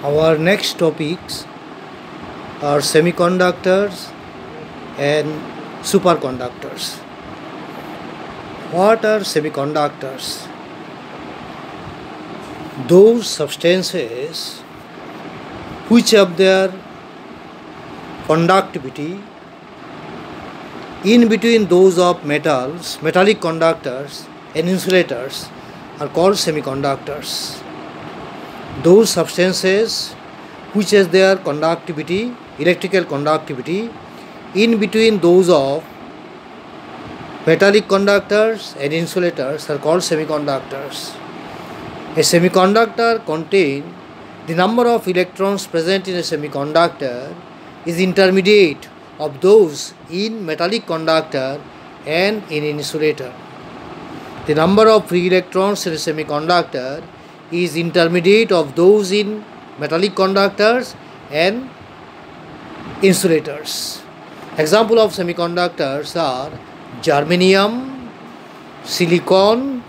Our next topics are semiconductors and superconductors. What are semiconductors? Those substances which have their conductivity in between those of metals, metallic conductors and insulators are called semiconductors. Those substances which has their conductivity, electrical conductivity in between those of metallic conductors and insulators are called semiconductors. A semiconductor contains the number of electrons present in a semiconductor is intermediate of those in metallic conductor and in insulator. The number of free electrons in a semiconductor is intermediate of those in metallic conductors and insulators. Example of semiconductors are germanium, silicon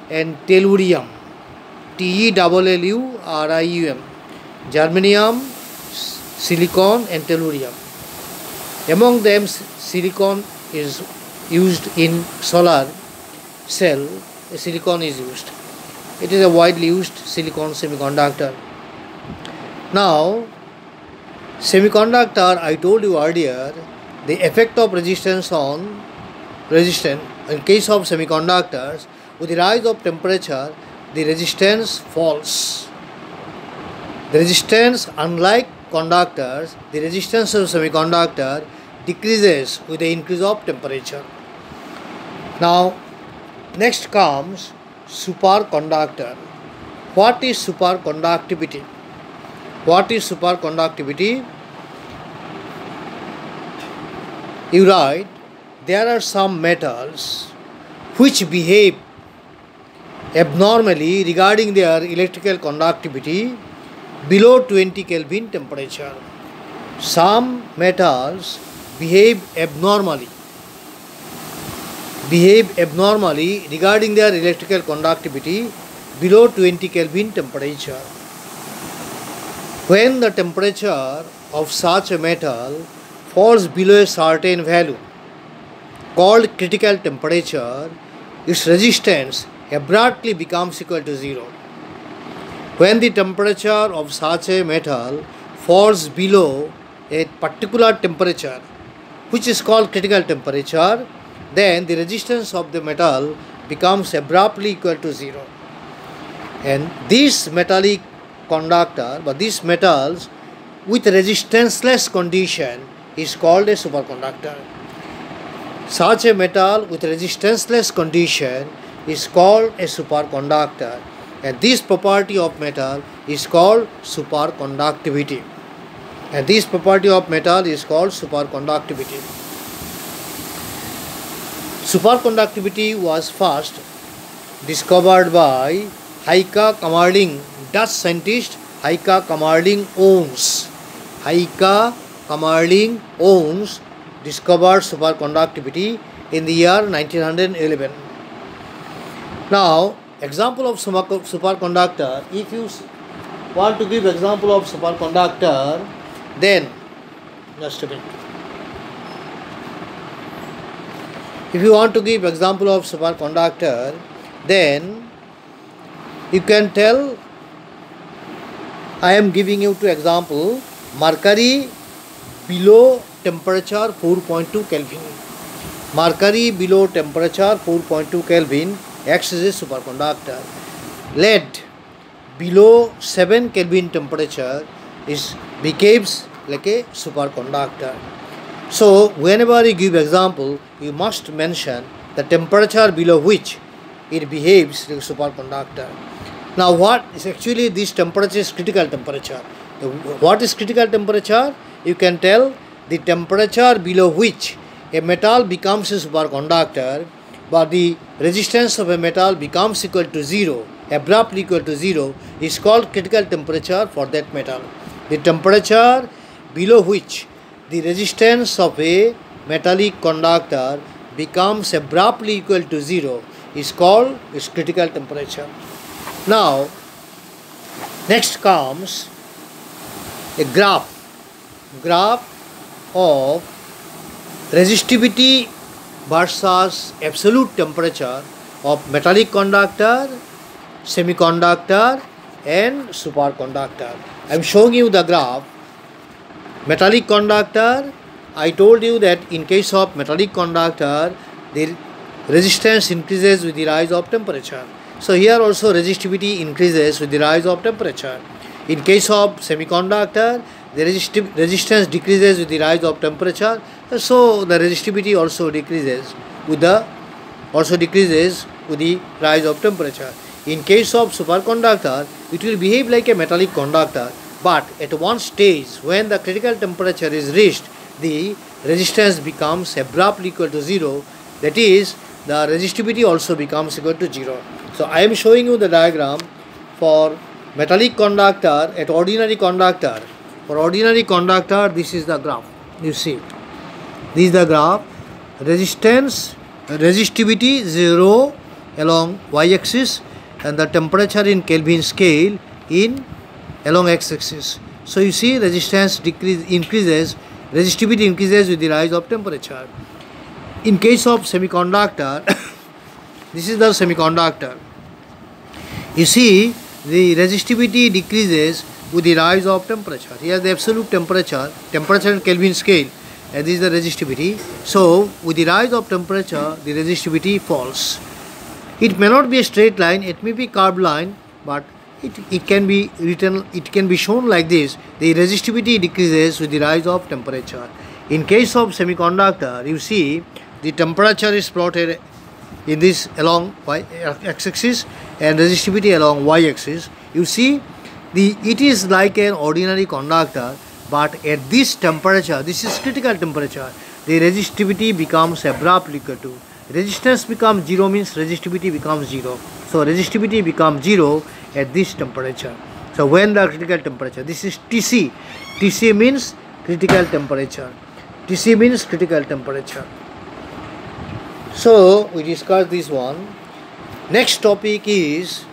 and tellurium. TELLURIUM. Germanium, silicon and tellurium. Among them, silicon is used in solar cell. Silicon is used. It is a widely used silicon semiconductor. Now, semiconductor, I told you earlier, the effect of resistance on resistance. In case of semiconductors, with the rise of temperature, the resistance falls. The resistance, unlike conductors, the resistance of semiconductor decreases with the increase of temperature. Now, next comes superconductor. What is superconductivity? What is superconductivity? You write, there are some metals which behave abnormally regarding their electrical conductivity below 20 Kelvin temperature. Some metals behave abnormally regarding their electrical conductivity below 20 Kelvin temperature. When the temperature of such a metal falls below a certain value called critical temperature, its resistance abruptly becomes equal to zero. When the temperature of such a metal falls below a particular temperature, which is called critical temperature, then the resistance of the metal becomes abruptly equal to zero. And this metallic conductor, but these metals with resistanceless condition is called a superconductor. Such a metal with resistanceless condition is called a superconductor, and this property of metal is called superconductivity. And this property of metal is called superconductivity. Superconductivity was first discovered by Heike Kamerlingh, Dutch scientist Heike Kamerlingh Onnes. Heike Kamerlingh Onnes discovered superconductivity in the year 1911. Now, example of superconductor, if you want to give example of superconductor, then, just a minute. If you want to give example of superconductor, then you can tell, I am giving you two example, mercury below temperature 4.2 Kelvin. Mercury below temperature 4.2 Kelvin acts as a superconductor. Lead below 7 Kelvin temperature behaves like a superconductor. So, whenever you give example, you must mention the temperature below which it behaves like a superconductor. Now, what is actually this temperature is critical temperature. What is critical temperature? You can tell the temperature below which a metal becomes a superconductor, but the resistance of a metal becomes equal to zero, abruptly equal to zero, is called critical temperature for that metal. The temperature below which the resistance of a metallic conductor becomes abruptly equal to zero is called its critical temperature. Now, next comes a graph of resistivity versus absolute temperature of metallic conductor, semiconductor and superconductor. I am showing you the graph. Metallic conductor, I told you that in case of metallic conductor, the resistance increases with the rise of temperature. So here also resistivity increases with the rise of temperature. In case of semiconductor, the resistance decreases with the rise of temperature. So the resistivity also decreases with the rise of temperature. In case of superconductor, it will behave like a metallic conductor, but at one stage when the critical temperature is reached, the resistance becomes abruptly equal to zero. That is, the resistivity also becomes equal to zero. So I am showing you the diagram for metallic conductor at ordinary conductor. For ordinary conductor, this is the graph. You see, this is the graph. Resistivity 0 along y-axis and the temperature in Kelvin scale in along x-axis. So you see, resistivity increases with the rise of temperature. In case of semiconductor, this is the semiconductor. You see, the resistivity decreases with the rise of temperature. Here the absolute temperature in Kelvin scale, and this is the resistivity. So with the rise of temperature, the resistivity falls. It may not be a straight line, it may be curved line, but it can be written, it can be shown like this. The resistivity decreases with the rise of temperature. In case of semiconductor, you see the temperature is plotted in this along x-axis and resistivity along y-axis. You see, it is like an ordinary conductor, but at this temperature, this is critical temperature, the resistivity becomes abruptly equal to. Resistance becomes 0 means resistivity becomes 0. So resistivity becomes 0 at this temperature. So when the critical temperature, this is Tc. Tc means critical temperature. Tc means critical temperature. So we discussed this one. Next topic is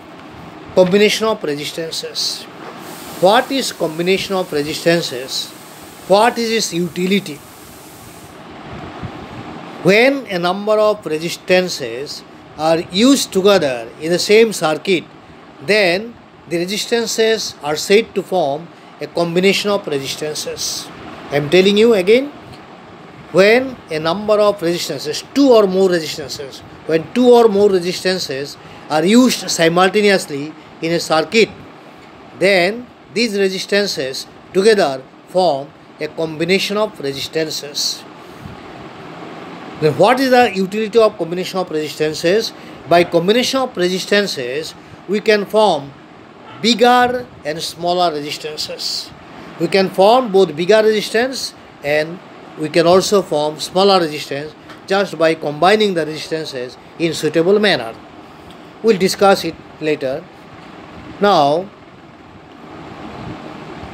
combination of resistances. What is combination of resistances? What is its utility? When a number of resistances are used together in the same circuit, then the resistances are said to form a combination of resistances. I am telling you again, when a number of resistances, when two or more resistances are used simultaneously in a circuit, then these resistances together form a combination of resistances. Then what is the utility of combination of resistances? By combination of resistances, we can form bigger and smaller resistances. We can form both bigger resistance and we can also form smaller resistance just by combining the resistances in suitable manner. We will discuss it later. Now,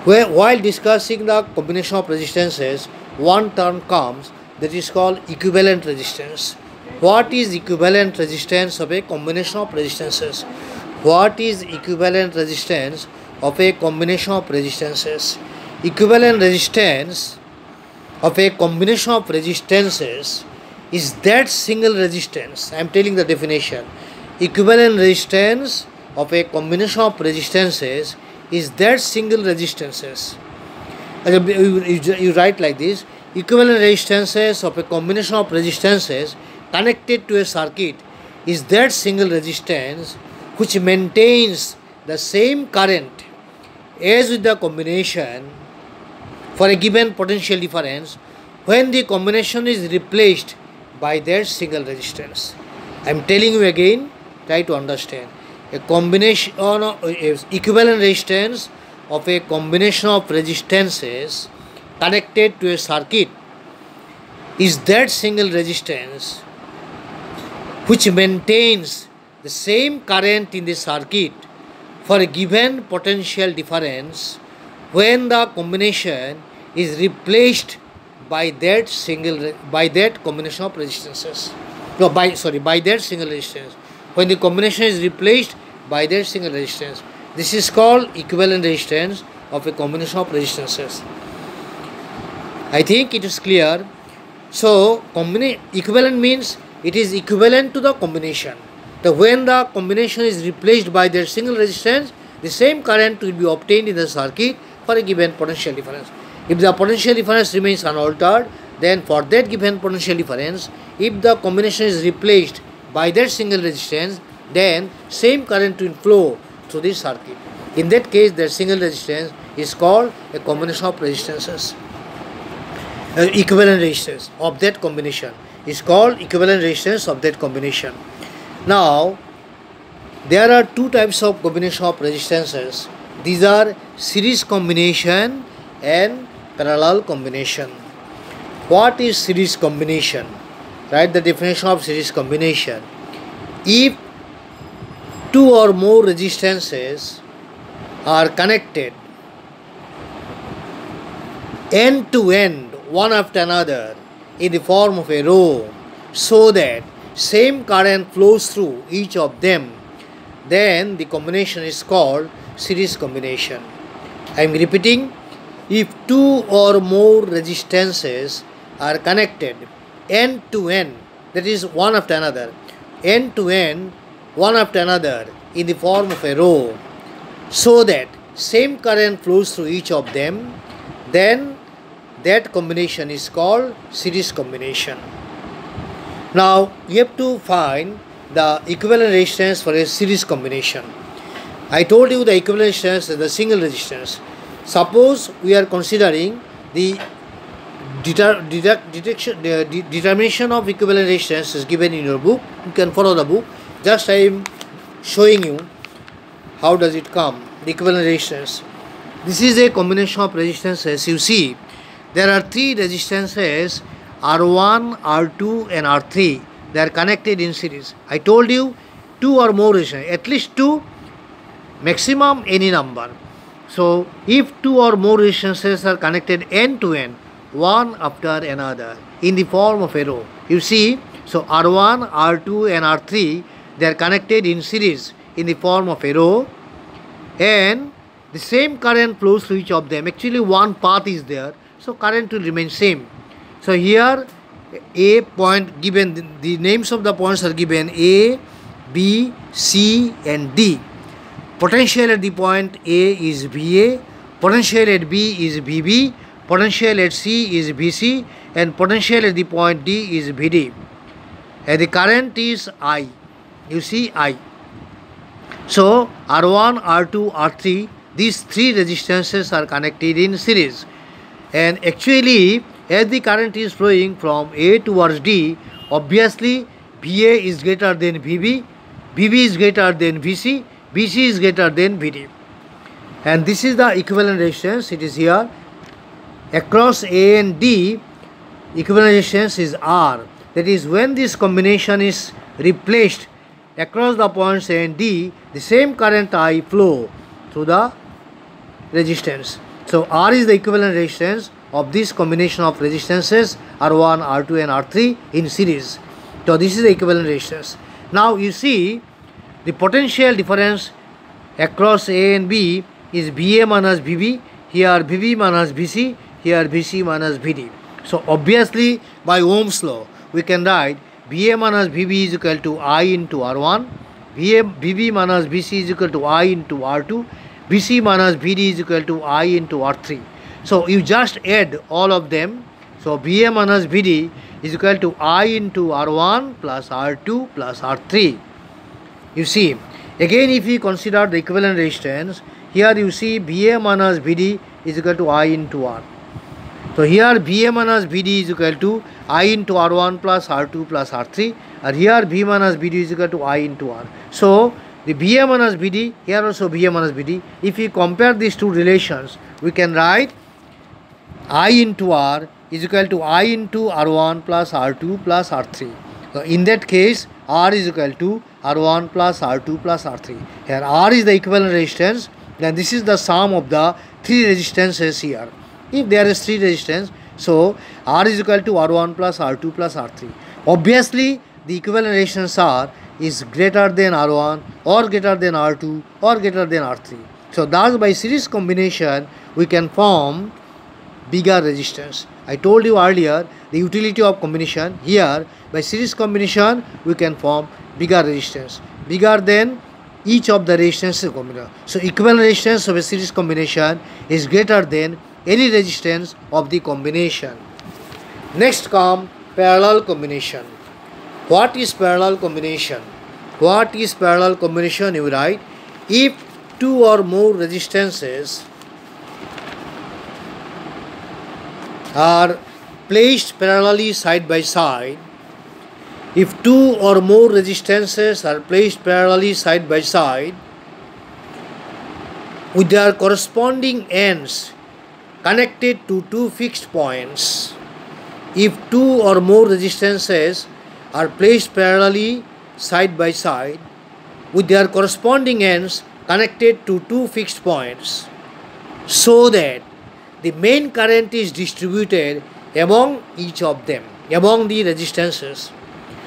while discussing the combination of resistances, one term comes that is called equivalent resistance. What is equivalent resistance of a combination of resistances? What is equivalent resistance of a combination of resistances? Equivalent resistance of a combination of resistances is that single resistance. I am telling the definition. Equivalent resistance of a combination of resistances is that single resistances. You write like this: equivalent resistances of a combination of resistances connected to a circuit is that single resistance which maintains the same current as with the combination for a given potential difference when the combination is replaced by that single resistance. I am telling you again, try to understand. A combination of equivalent resistance of a combination of resistances connected to a circuit is that single resistance which maintains the same current in the circuit for a given potential difference when the combination is replaced by that combination of resistances. By that single resistance. When the combination is replaced by that single resistance. This is called equivalent resistance of a combination of resistances. I think it is clear. So equivalent means it is equivalent to the combination. When the combination is replaced by their single resistance, the same current will be obtained in the circuit for a given potential difference. If the potential difference remains unaltered, then for that given potential difference, if the combination is replaced by that single resistance, then same current will flow through the circuit. In that case, that single resistance is called a combination of resistances. Equivalent resistance of that combination is called equivalent resistance of that combination. Now, there are two types of combination of resistances. These are series combination and parallel combination. What is series combination? Write the definition of series combination. If two or more resistances are connected end to end, one after another, in the form of a row, so that same current flows through each of them, then the combination is called series combination. I am repeating, if two or more resistances are connected end to end, that is one after another, end to end, one after another, in the form of a row, so that same current flows through each of them, then that combination is called series combination. Now, you have to find the equivalent resistance for a series combination. I told you the equivalent resistance is the single resistance. Suppose we are considering the determination of equivalent resistance is given in your book. You can follow the book. Just I am showing you how does it come, the equivalent resistance. This is a combination of resistances. You see, there are three resistances, R1, R2 and R3. They are connected in series. I told you two or more resistance, at least two, maximum any number. So, if two or more resistances are connected end to end, one after another, in the form of a row, you see, so R1, R2 and R3, they are connected in series in the form of a row, and the same current flows through each of them. Actually, one path is there, so current will remain same. So here A point given, the names of the points are given A, B, C and D. Potential at the point A is VA, potential at B is VB, potential at C is VC and potential at the point D is VD. And the current is I. You see I. So R1, R2, R3, these three resistances are connected in series. And actually, as the current is flowing from A towards D, obviously VA is greater than VB, VB is greater than VC, VC is greater than VD. And this is the equivalent resistance. It is here. Across A and D, equivalent resistance is R. That is, when this combination is replaced across the points A and D, the same current I flow through the resistance. So R is the equivalent resistance of this combination of resistances R1, R2 and R3 in series. So this is the equivalent resistance. Now you see the potential difference across A and B is VA minus VB, here VB minus VC, here VC minus VD. So obviously by Ohm's law we can write VA minus VB is equal to I into R1, VB minus VC is equal to I into R2, VC minus VD is equal to I into R3. So you just add all of them. So VA minus VD is equal to I into R1 plus R2 plus R3. You see, again if we consider the equivalent resistance, here you see VA minus VD is equal to I into R. So here VA minus VD is equal to I into R1 plus R2 plus R3, and here V minus VD is equal to I into R. So the VA minus VD, here also VA minus VD, if we compare these two relations, we can write I into R is equal to I into R1 plus R2 plus R3. So in that case, R is equal to R1 plus R2 plus R3. Here R is the equivalent resistance, then this is the sum of the three resistances here. If there is three resistance, so R is equal to R1 plus R2 plus R3. Obviously, the equivalent resistance are is greater than R1 or greater than R2 or greater than R3. So thus by series combination we can form bigger resistance. I told you earlier the utility of combination. Here by series combination we can form bigger resistance, bigger than each of the resistances combination. So equivalent resistance of a series combination is greater than any resistance of the combination. Next come parallel combination. What is parallel combination? What is parallel combination? You write, if two or more resistances are placed parallelly side by side, if two or more resistances are placed parallelly side by side with their corresponding ends connected to two fixed points, if two or more resistances are placed parallelly side by side with their corresponding ends connected to two fixed points, so that the main current is distributed among each of them, among the resistances,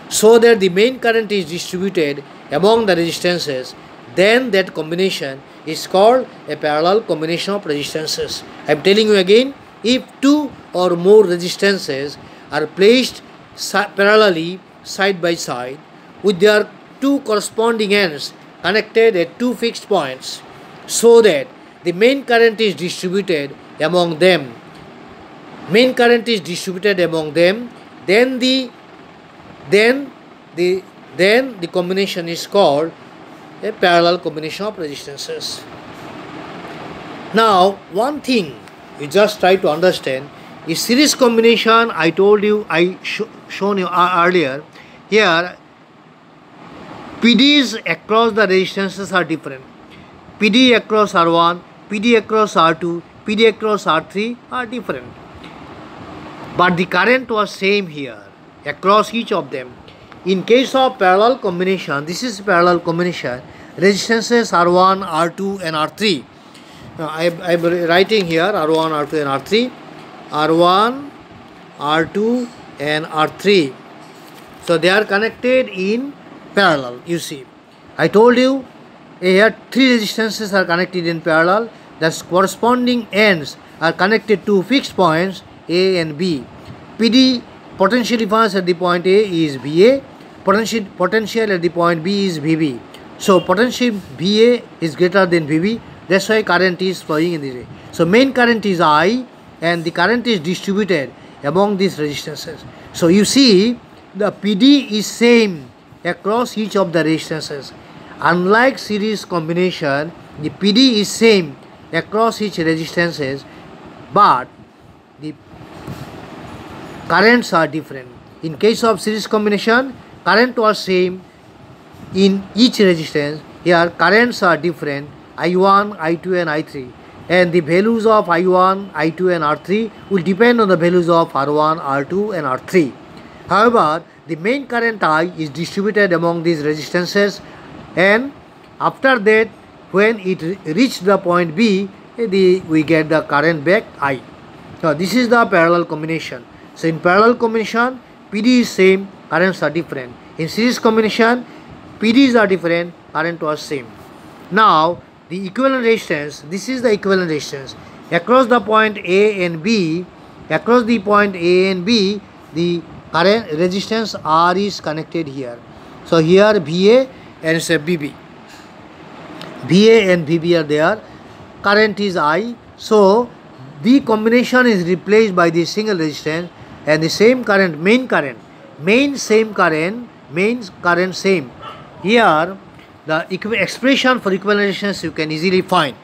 so that the main current is distributed among the resistances, then that combination is called a parallel combination of resistances. I am telling you again, if two or more resistances are placed parallelly side by side with their two corresponding ends connected at two fixed points, so that the main current is distributed among them, then the combination is called a parallel combination of resistances. Now one thing you just try to understand is series combination. I told you, shown you earlier. Here PDs across the resistances are different. PD across R1, PD across R2, PD across R3 are different. But the current was same here across each of them. In case of parallel combination, this is parallel combination, resistances R1, R2 and R3. I am writing here R1, R2 and R3. R1, R2 and R3. So they are connected in parallel, you see. I told you here three resistances are connected in parallel. The corresponding ends are connected to fixed points A and B. PD potential difference at the point A is VA, potential at the point B is VB. So potential VA is greater than VB, that's why current is flowing in this way. So main current is I and the current is distributed among these resistances. So you see the PD is same across each of the resistances. Unlike series combination, the PD is same across each resistances, but the currents are different. In case of series combination, current was same in each resistance. Here currents are different, I1, I2 and I3, and the values of I1, I2 and R3 will depend on the values of R1, R2 and R3. However, the main current I is distributed among these resistances, and after that when it reached the point B, we get the current back I. So this is the parallel combination. So in parallel combination, PD is same, currents are different. In series combination, PDs are different, current was same. Now the equivalent resistance, this is the equivalent resistance. Across the point A and B, the current resistance R is connected here. So here VA and say BB. VA and VB are there, current is I. So the combination is replaced by the single resistance and the same current, main current same. Here the expression for equivalent resistance you can easily find.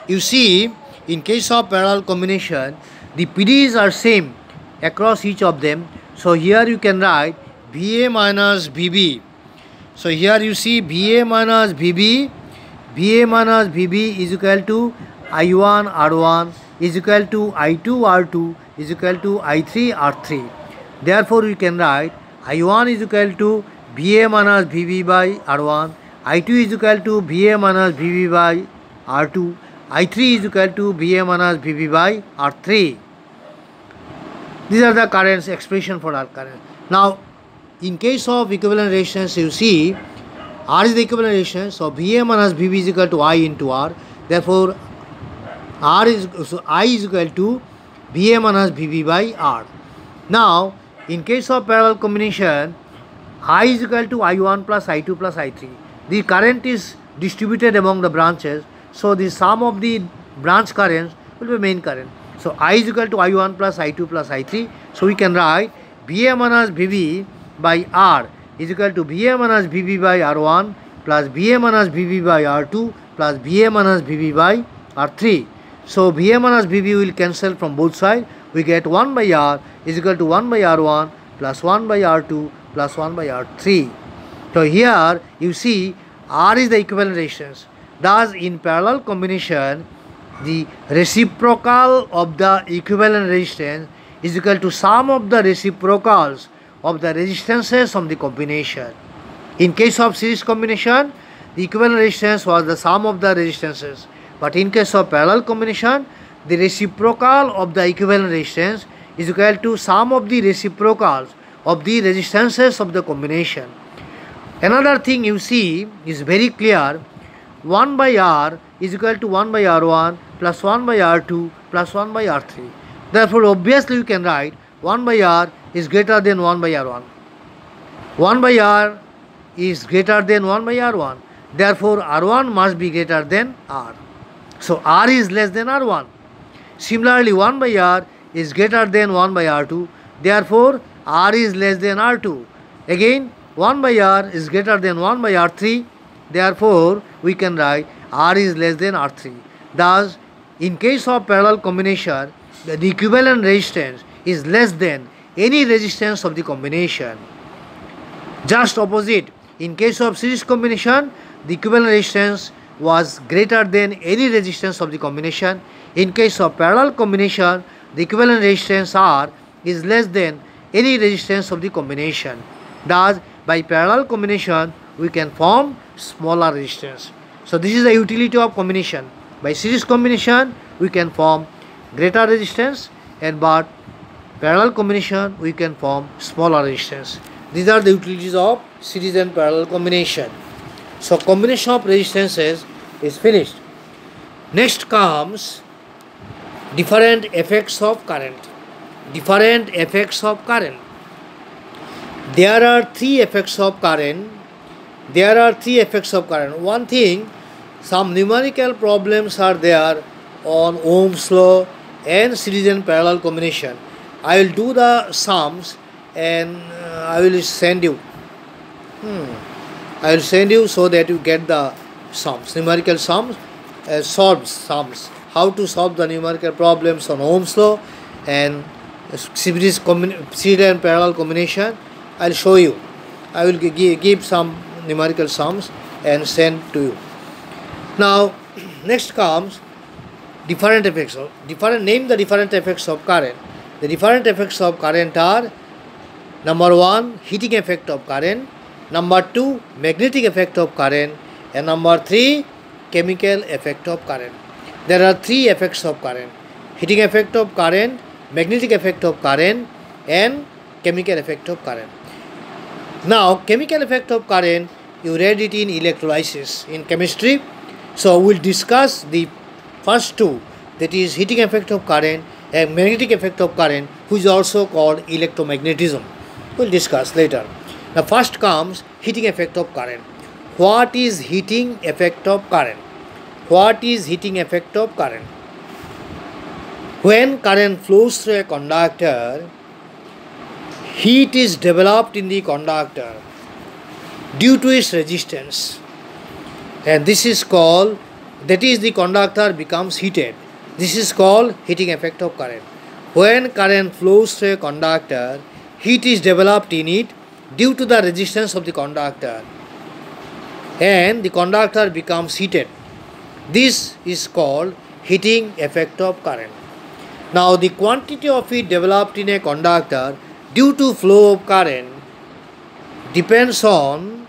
You see, in case of parallel combination, the PDs are same across each of them. So here you can write VA minus VB. So here you see VA minus VB is equal to I1 R1 is equal to I2 R2 is equal to I3 R3. Therefore you can write I1 is equal to VA minus VB by R1, I2 is equal to VA minus VB by R2, I3 is equal to VA minus VB by R3. These are the currents, expression for our current. Now in case of equivalent resistance, you see R is the equivalent resistance, so VA minus VB is equal to I into R. Therefore, I is equal to VA minus VB by R. Now, in case of parallel combination, I is equal to I1 plus I2 plus I3. The current is distributed among the branches, so the sum of the branch currents will be main current. So, I is equal to I1 plus I2 plus I3. So, we can write VA minus VB by R is equal to VA minus VB by R1 plus VA minus VB by R2 plus VA minus VB by R3. So, VA minus VB will cancel from both sides. We get 1 by R is equal to 1 by R1 plus 1 by R2 plus 1 by R3. So, here you see R is the equivalent resistance. Thus, in parallel combination, the reciprocal of the equivalent resistance is equal to sum of the reciprocals of the resistances of the combination. In case of series combination, the equivalent resistance was the sum of the resistances. But in case of parallel combination, the reciprocal of the equivalent resistance is equal to sum of the reciprocals of the resistances of the combination. Another thing you see is very clear. 1 by R is equal to 1 by R1 plus 1 by R2 plus 1 by R3. Therefore, obviously you can write 1 by R is greater than 1 by R1. 1 by R is greater than 1 by R1. Therefore, R1 must be greater than R. So, R is less than R1. Similarly, 1 by R is greater than 1 by R2. Therefore, R is less than R2. Again, 1 by R is greater than 1 by R3. Therefore, we can write R is less than R3. Thus, in case of parallel combination, the equivalent resistance is less than any resistance of the combination. Just opposite, in case of series combination, the equivalent resistance was greater than any resistance of the combination. In case of parallel combination, the equivalent resistance R is less than any resistance of the combination. Thus, by parallel combination, we can form smaller resistance. So, this is the utility of combination. By series combination, we can form greater resistance, and by parallel combination, we can form smaller resistance. These are the utilities of series and parallel combination. So, combination of resistances is finished. Next comes different effects of current. Different effects of current. There are three effects of current. One thing, some numerical problems are there on Ohm's law and series and parallel combination. I will do the sums and I will send you. I will send you so that you get the sums, numerical sums, solved sums. How to solve the numerical problems on Ohm's law and series and parallel combination. I will show you. I will give some numerical sums and send to you. Now, next comes different effects. Name the different effects of current. The different effects of current are: number 1, heating effect of current; number 2, magnetic effect of current; and number 3, chemical effect of current. There are 3 effects of current: heating effect of current, magnetic effect of current, and chemical effect of current. Now, chemical effect of current, you read it in electrolysis in chemistry. So, we will discuss the first two, that is heating effect of current and magnetic effect of current, which is also called electromagnetism. We will discuss later. Now, first comes heating effect of current. What is heating effect of current? What is heating effect of current? When current flows through a conductor, heat is developed in the conductor due to its resistance, and this is called, that is, the conductor becomes heated. This is called heating effect of current. When current flows through a conductor, heat is developed in it due to the resistance of the conductor, and the conductor becomes heated. This is called heating effect of current. Now, the quantity of heat developed in a conductor due to flow of current depends on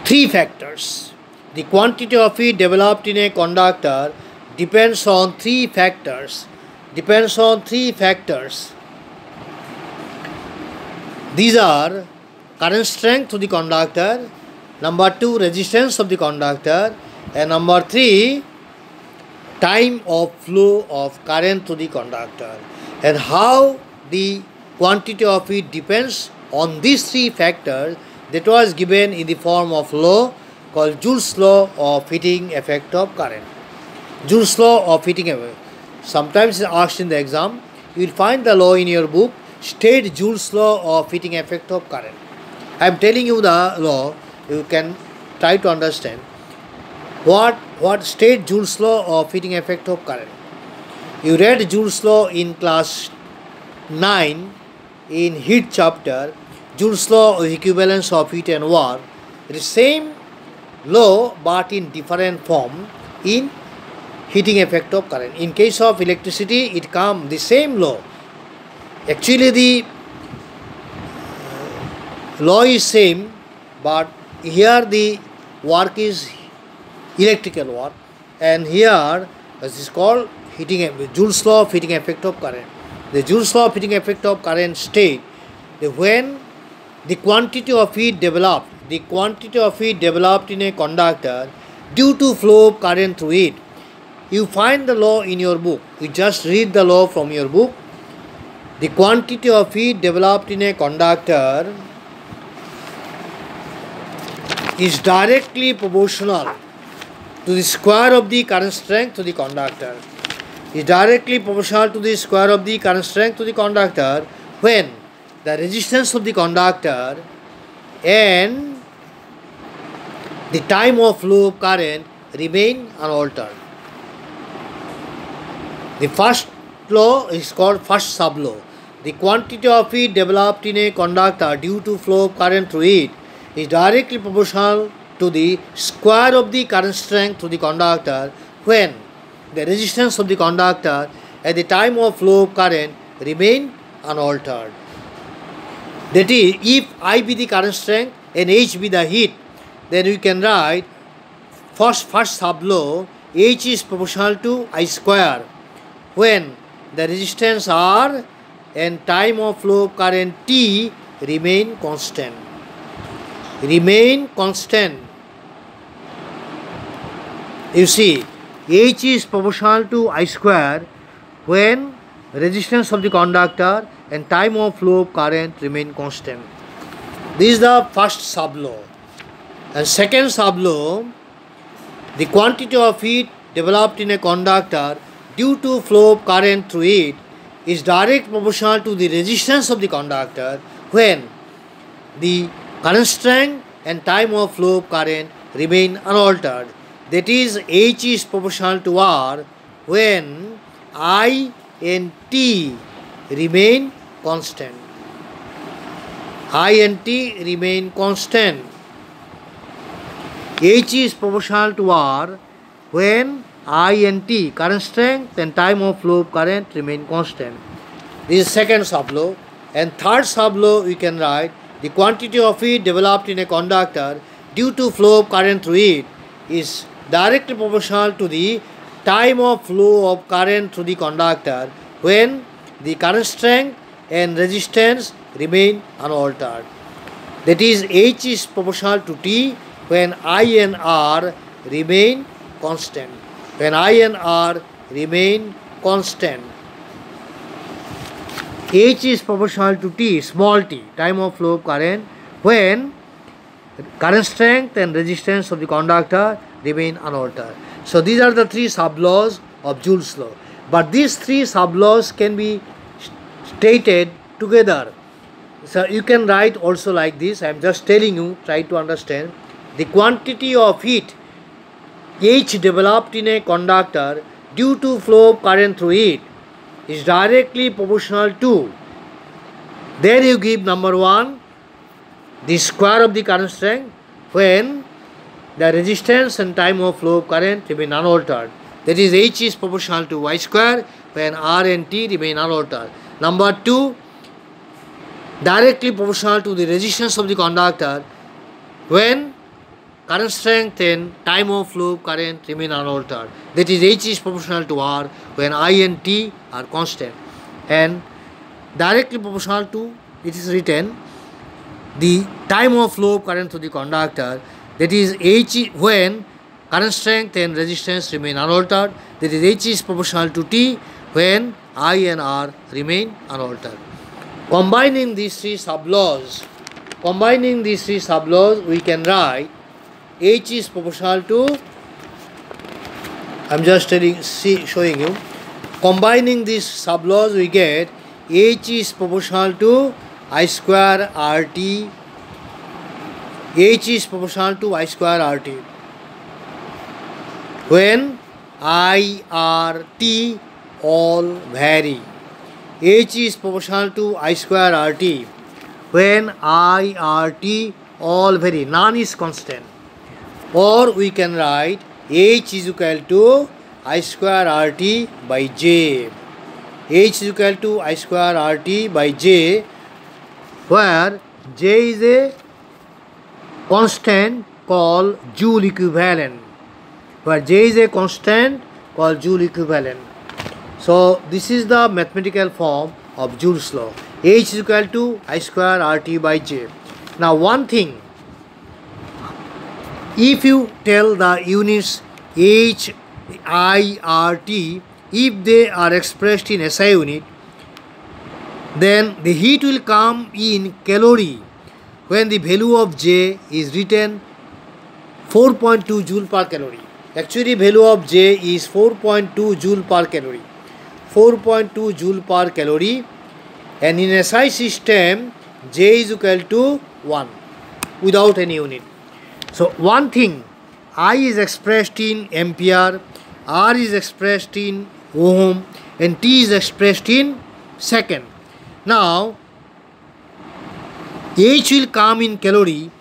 three factors. The quantity of heat developed in a conductor depends on three factors. These are current strength of the conductor, number 2 resistance of the conductor, and number 3 time of flow of current to the conductor, and how the quantity of heat depends on these three factors that was given in the form of law called Joule's law of heating effect of current. Joule's law of heating effect. Sometimes it's asked in the exam. You will find the law in your book. State Joule's law of heating effect of current. I am telling you the law. You can try to understand. What state Joule's law of heating effect of current? You read Joule's law in class 9 in heat chapter. Joule's law of equivalence of heat and work. It is same law but in different form in heating effect of current. In case of electricity, it comes the same law. Actually, the law is same, but here the work is electrical work, and here this is called Joule's law of heating effect of current. The Joule's law of heating effect of current state that when the quantity of heat developed in a conductor due to flow of current through it. You find the law in your book. You just read the law from your book. The quantity of heat developed in a conductor is directly proportional to the square of the current strength to the conductor. Is directly proportional to the square of the current strength to the conductor when the resistance of the conductor and the time of flow of current remain unaltered. The first law is called first sub-law. The quantity of heat developed in a conductor due to flow of current through it is directly proportional to the square of the current strength to the conductor when the resistance of the conductor at the time of flow of current remain unaltered. That is, if I be the current strength and H be the heat, then we can write first sub-law H is proportional to I square when the resistance R and time of flow of current T remain constant. You see, H is proportional to I square when resistance of the conductor and time of flow of current remain constant. This is the first sub-law. And second sub-law, the quantity of heat developed in a conductor due to flow of current through it is direct proportional to the resistance of the conductor when the current strength and time of flow of current remain unaltered. That is, H is proportional to R when I and T remain constant. I and T remain constant. H is proportional to R when I and T, current strength and time of flow of current remain constant. This is second sub-law. And third sub-law we can write the quantity of heat developed in a conductor due to flow of current through it is directly proportional to the time of flow of current through the conductor when the current strength and resistance remain unaltered. That is, H is proportional to T when I and R remain constant. When I and R remain constant. H is proportional to T, small t, time of flow of current, when current strength and resistance of the conductor remain unaltered. So these are the three sub-laws of Joule's law. But these three sub-laws can be stated together. So you can write also like this. I am just telling you, try to understand. The quantity of heat H developed in a conductor due to flow of current through it is directly proportional to, there you give number 1, the square of the current strength when the resistance and time of flow of current remain unaltered. That is, H is proportional to Y square when R and T remain unaltered. Number 2, directly proportional to the resistance of the conductor when current strength and time of flow of current remain unaltered. That is, H is proportional to R when I and T are constant. And directly proportional to, it is written, the time of flow of current through the conductor, that is H when current strength and resistance remain unaltered, that is H is proportional to T when I and R remain unaltered. Combining these three sub-laws, we can write H is proportional to, I am just showing you. Combining these sub-laws, we get H is proportional to I square RT. H is proportional to I square RT when I, R, T all vary. H is proportional to I square RT when I, R, T all vary. None is constant. Or we can write H is equal to I square RT by J. H is equal to I square RT by J, where J is a constant called Joule equivalent. Where J is a constant called Joule equivalent. So this is the mathematical form of Joule's law. H is equal to I square RT by J. Now one thing, if you tell the units H, I, R, T, if they are expressed in SI unit, then the heat will come in calorie when the value of J is written 4.2 joule per calorie. Actually value of J is 4.2 joule per calorie. 4.2 joule per calorie, and in SI system J is equal to 1 without any unit. So one thing, I is expressed in ampere, R is expressed in ohm, and T is expressed in second. Now H will come in calorie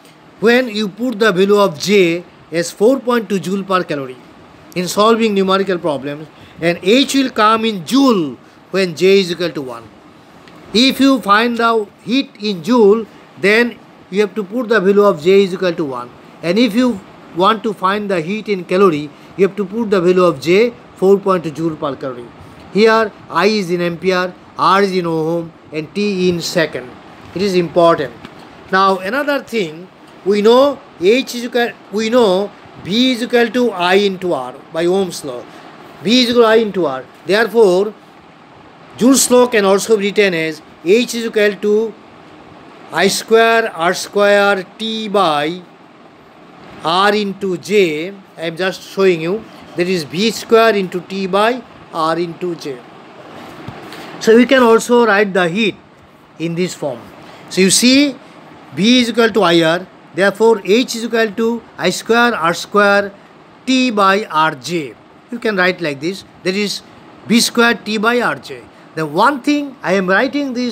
when you put the value of J as 4.2 joule per calorie in solving numerical problems, and H will come in joule when J is equal to 1. If you find the heat in joule, then you have to put the value of J is equal to 1, and if you want to find the heat in calorie, you have to put the value of J 4.2 joule per calorie. Here I is in ampere, R is in ohm, and T in second. It is important. Now another thing, we know B is equal to I into R by Ohm's law. B is equal to I into R. Therefore, Joule's law can also be written as H is equal to I square R square T by R into J. I am just showing you. That is B square into T by R into J. So we can also write the heat in this form. So you see, B is equal to IR. Therefore, H is equal to I square R square T by RJ. You can write like this. That is B square T by RJ. The one thing I am writing this